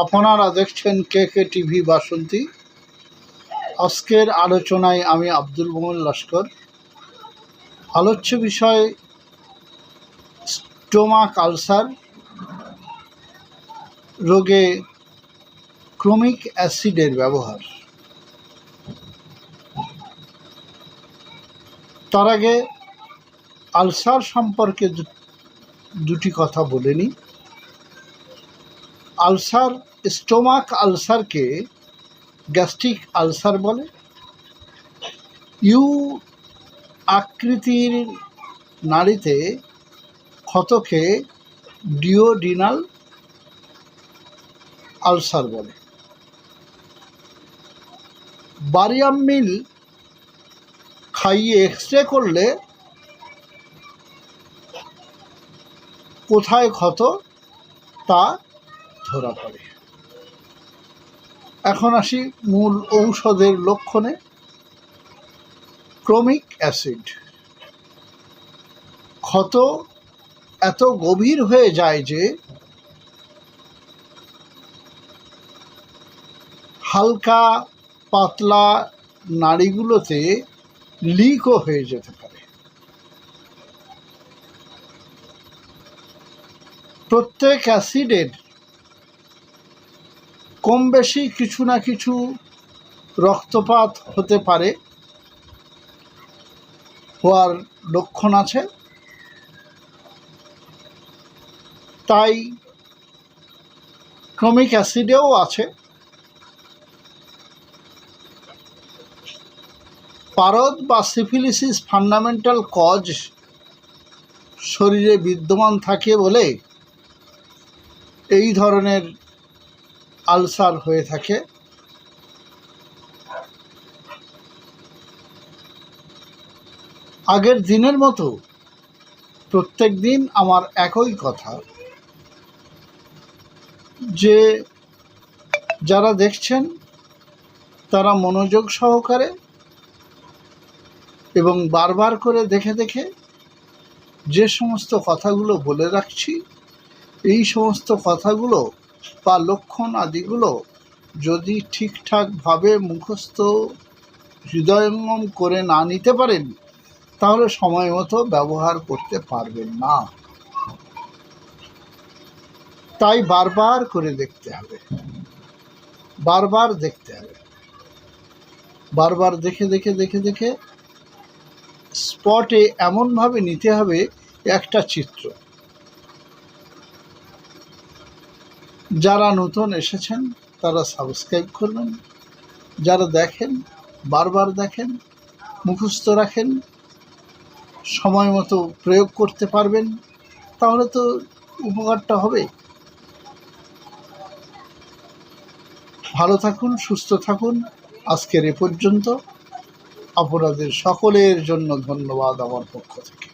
আপনারা দেখছেন কে টিভি বাসন্তী। আজকের আলোচনায় আমি আব্দুল মোমিন লস্কর। আলোচ্য বিষয় স্টোমাক আলসার রোগে ক্রমিক অ্যাসিডের ব্যবহার। তার আগে আলসার সম্পর্কে দুটি কথা বলে নিই। আলসার, স্টোমাক আলসারকে গ্যাস্ট্রিক আলসার বলে। ইউ আকৃতির নাড়িতে ক্ষতকে ডিওডিনাল আলসার বলে। বারিয়াম মিল খাইয়ে এক্স-রে করলে কোথায় ক্ষত তা ধরা পড়ে। এখন আসি মূল ঔষধের লক্ষণে। ক্রমিক অ্যাসিড, ক্ষত এত গভীর হয়ে যায় যে হালকা পাতলা নাড়িগুলোতে লিকও হয়ে যেতে পারে। প্রত্যেক অ্যাসিডের কম বেশি কিছু না কিছু রক্তপাত হতে পারে, হওয়ার লক্ষণ আছে। তাই ক্রমিক অ্যাসিডেও আছে। পারদ বা সিফিলিসিস ফান্ডামেন্টাল কজ শরীরে বিদ্যমান থাকে বলে এই ধরনের আলসার হয়ে থাকে। আগের দিনের মতো প্রত্যেক দিন আমার একই কথা, যে যারা দেখছেন তারা মনোযোগ সহকারে এবং বারবার করে দেখে দেখে যে সমস্ত কথাগুলো বলে রাখছি, এই সমস্ত কথাগুলো বা লক্ষণ আদিগুলো যদি ঠিকঠাকভাবে মুখস্থ হৃদয়ঙ্গম করে না নিতে পারেন, তাহলে সময় মতো ব্যবহার করতে পারবেন না। তাই বারবার করে দেখতে হবে, বারবার দেখতে হবে, বারবার দেখে দেখে দেখে দেখে স্পটে এমনভাবে নিতে হবে একটা চিত্র। যারা নতুন এসেছেন তারা সাবস্ক্রাইব করবেন, যারা দেখেন বারবার দেখেন, মুখস্থ রাখেন, সময় মতো প্রয়োগ করতে পারবেন, তাহলে তো উপকারটা হবে। ভালো থাকুন, সুস্থ থাকুন। আজকের এ পর্যন্ত। আপনাদের সকলের জন্য ধন্যবাদ আমার পক্ষ থেকে।